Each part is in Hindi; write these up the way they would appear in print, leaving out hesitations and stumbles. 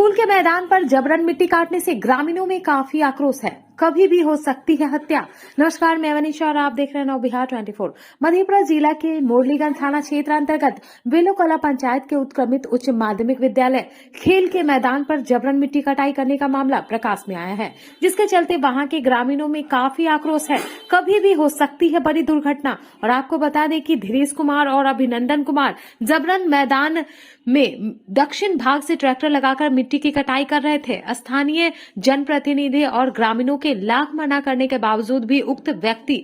स्कूल के मैदान पर जबरन मिट्टी काटने से ग्रामीणों में काफी आक्रोश है। कभी भी हो सकती है हत्या। नमस्कार, मैं वनीशा और आप देख रहे हैं नव बिहार 24। मधेपुरा जिला के मुरलीगंज थाना क्षेत्र अंतर्गत बेलोकला पंचायत के उत्क्रमित उच्च माध्यमिक विद्यालय खेल के मैदान पर जबरन मिट्टी कटाई करने का मामला प्रकाश में आया है, जिसके चलते वहां के ग्रामीणों में काफी आक्रोश है। कभी भी हो सकती है बड़ी दुर्घटना। और आपको बता दें कि धीरेश कुमार और अभिनंदन कुमार जबरन मैदान में दक्षिण भाग से ट्रैक्टर लगाकर मिट्टी की कटाई कर रहे थे। स्थानीय जनप्रतिनिधि और ग्रामीणों के लाख मना करने के बावजूद भी उक्त व्यक्ति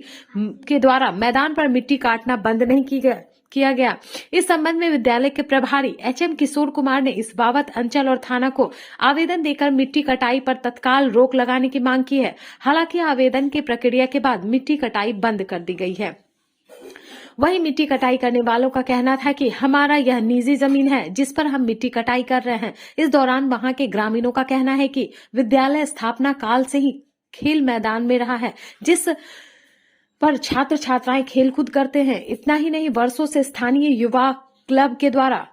के द्वारा मैदान पर मिट्टी काटना बंद नहीं किया गया। इस संबंध में विद्यालय के प्रभारी एचएम किशोर कुमार ने इस बाबत अंचल और थाना को आवेदन देकर मिट्टी कटाई पर तत्काल रोक लगाने की मांग की है। हालांकि आवेदन की प्रक्रिया के बाद मिट्टी कटाई बंद कर दी गई है। वहीं मिट्टी कटाई करने वालों का कहना था कि हमारा यह निजी जमीन है जिस पर हम मिट्टी कटाई कर रहे हैं। इस दौरान वहां के ग्रामीणों का कहना है कि विद्यालय स्थापना काल से ही खेल मैदान में रहा है, जिस पर छात्र छात्राएं खेलकूद करते हैं। इतना ही नहीं, वर्षों से स्थानीय युवा क्लब के द्वारा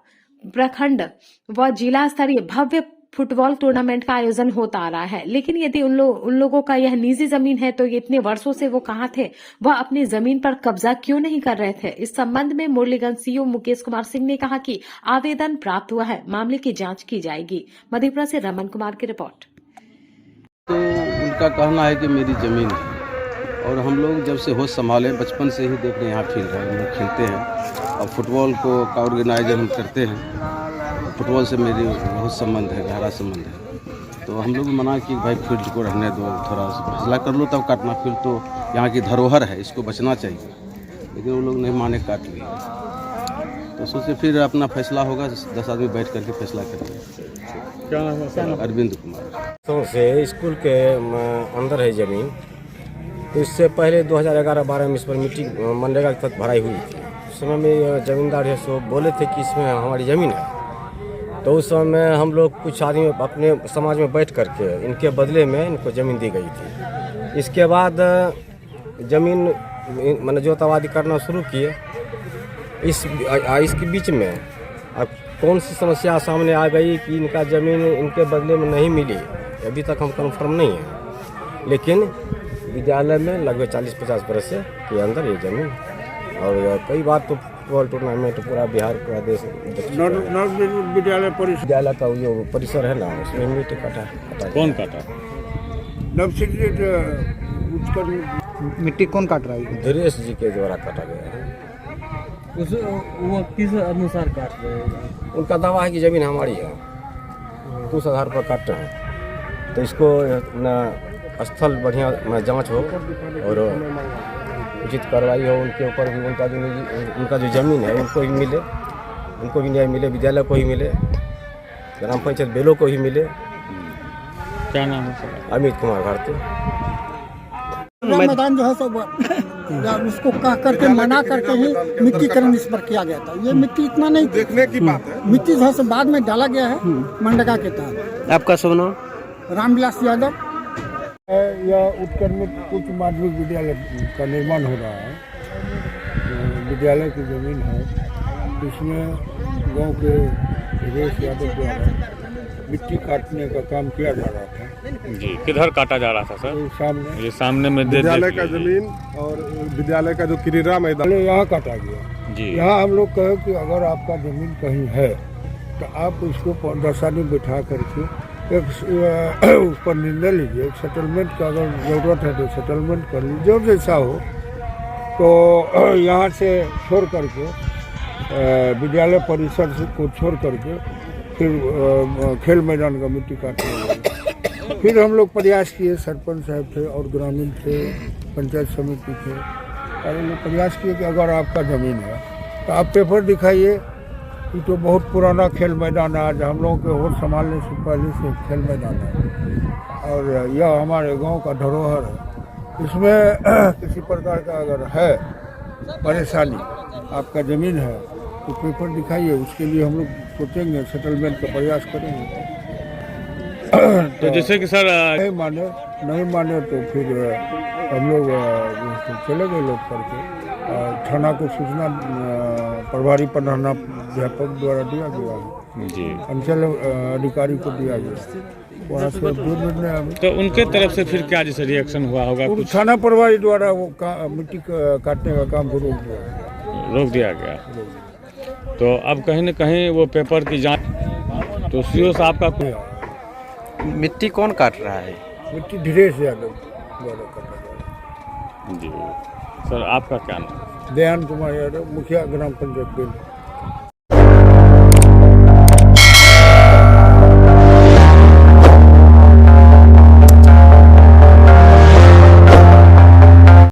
प्रखंड व जिला स्तरीय भव्य फुटबॉल टूर्नामेंट का आयोजन होता आ रहा है। लेकिन यदि उन लोगों का यह निजी जमीन है तो इतने वर्षों से वो कहां थे, वह अपनी जमीन पर कब्जा क्यों नहीं कर रहे थे। इस संबंध में मुरलीगंज सीओ मुकेश कुमार सिंह ने कहा कि आवेदन प्राप्त हुआ है, मामले की जांच की जाएगी। मधेपुरा से रमन कुमार की रिपोर्ट। तो उनका कहना है कि मेरी ज़मीन है और हम लोग जब से होश संभाले बचपन से ही देख रहे हैं यहाँ फील्ड है, हम लोग खेलते हैं और फुटबॉल का ऑर्गेनाइजर हम करते हैं। फुटबॉल से मेरी बहुत संबंध है, गहरा संबंध है। तो हम लोग मना कि भाई फील्ड को रहने दो, थोड़ा सा फैसला कर लो तब काटना। फील्ड तो यहाँ की धरोहर है, इसको बचना चाहिए। लेकिन वो लोग नहीं माने, काट लिए। तो सोचे फिर अपना फैसला होगा, 10 आदमी बैठ करके फैसला करेंगे। क्या नाम है? अरविंद कुमार। तो से स्कूल के अंदर है ज़मीन। तो इससे पहले 2011-12 में इस पर मिट्टी मनरेगा के तहत भराई हुई थी। उस समय में जमींदार है सो बोले थे कि इसमें हमारी ज़मीन है। तो उस समय हम लोग कुछ आदमी अपने समाज में बैठ करके इनके बदले में इनको ज़मीन दी गई थी। इसके बाद ज़मीन मैंने जोतावादी करना शुरू किए। इसके बीच में अब कौन सी समस्या सामने आ गई कि इनका ज़मीन इनके बदले में नहीं मिली, अभी तक हम कंफर्म नहीं है। लेकिन विद्यालय में लगभग 40-50 बरस के अंदर ये ज़मीन, और कई बार तो फुटबॉल टूर्नामेंट पूरा बिहार, पूरा देश विद्यालय का जो परिसर है ना, उसमें मिट्टी काटा। कौन काटा? मिट्टी कौन काट रहा है? धीरेश जी के द्वारा काटा गया है। वो किस अनुसार काट रहे हैं? उनका दावा है कि ज़मीन हमारी है, तो उस आधार पर काटते हैं। तो इसको न स्थल बढ़िया जांच हो और उचित कार्रवाई हो उनके ऊपर भी। उनका जो ज़मीन है उनको भी मिले, उनको भी न्याय मिले, विद्यालय को ही मिले, ग्राम पंचायत बेलो को ही मिले। क्या नाम है? अमित कुमार भारती। मैदान जो है सब उसको कह करके मना करके ही मिट्टीकरण इस पर किया गया था। ये मिट्टी इतना नहीं देखने की बात है, मिट्टी जो है बाद में डाला गया है मनरेगा के तहत। आपका शुभ नाम? रामविलास यादव। यह उत्क्रमित उच्च माध्यमिक विद्यालय का निर्माण हो रहा है। तो विद्यालय की ज़मीन है, इसमें गांव के धीरेश यादव द्वारा मिट्टी काटने का काम किया जा रहा था। जी, किधर काटा जा रहा था सर? ये सामने में विद्यालय का ज़मीन और विद्यालय का जो क्रीड़ा मैदान यहाँ काटा गया जी। यहाँ हम लोग कहे कि अगर आपका ज़मीन कहीं है तो आप उसको 10 आदमी बिठा करके एक उस पर निर्णय लीजिए। सेटलमेंट का अगर ज़रूरत है तो सेटलमेंट कर लीजिए, जो जैसा हो। तो यहाँ से छोड़ करके विद्यालय परिसर से को छोड़ करके फिर खेल मैदान का मिट्टी काटने लगे। फिर हम लोग प्रयास किए, सरपंच साहब थे और ग्रामीण थे, पंचायत समिति थे, और हम लोग प्रयास किए कि अगर आपका ज़मीन है तो आप पेपर दिखाइए। ये तो बहुत पुराना खेल मैदान है, आज हम लोगों के होश संभालने से पहले से खेल मैदान है और यह हमारे गांव का धरोहर है। इसमें किसी प्रकार का अगर है परेशानी, आपका ज़मीन है तो पेपर दिखाइए। उसके लिए हम लोग सोचेंगे, सेटलमेंट का प्रयास करेंगे। तो जैसे कि सर नहीं माने तो फिर हम लोग चले गए लोग करके थाना को सूचना प्रभारी प्रधानाध्यापक द्वारा दिया गया है, जी। अंचल अधिकारी को दिया गया, वहाँ से जो निर्णय हमें- तो उनके तरफ से फिर क्या जैसे रिएक्शन हुआ होगा, उन कुछ थाना प्रभारी द्वारा वो मिट्टी काटने का काम को रोक दिया गया। रोक दिया गया? तो अब कहीं न कहीं वो पेपर की जांच, तो सीओ साहब का मिट्टी कौन काट रहा है? मिट्टी धीरेश यादव द्वारा काटा गया। जी सर, आपका क्या नाम? दयान कुमार यादव, मुखिया ग्राम पंचायत बेल।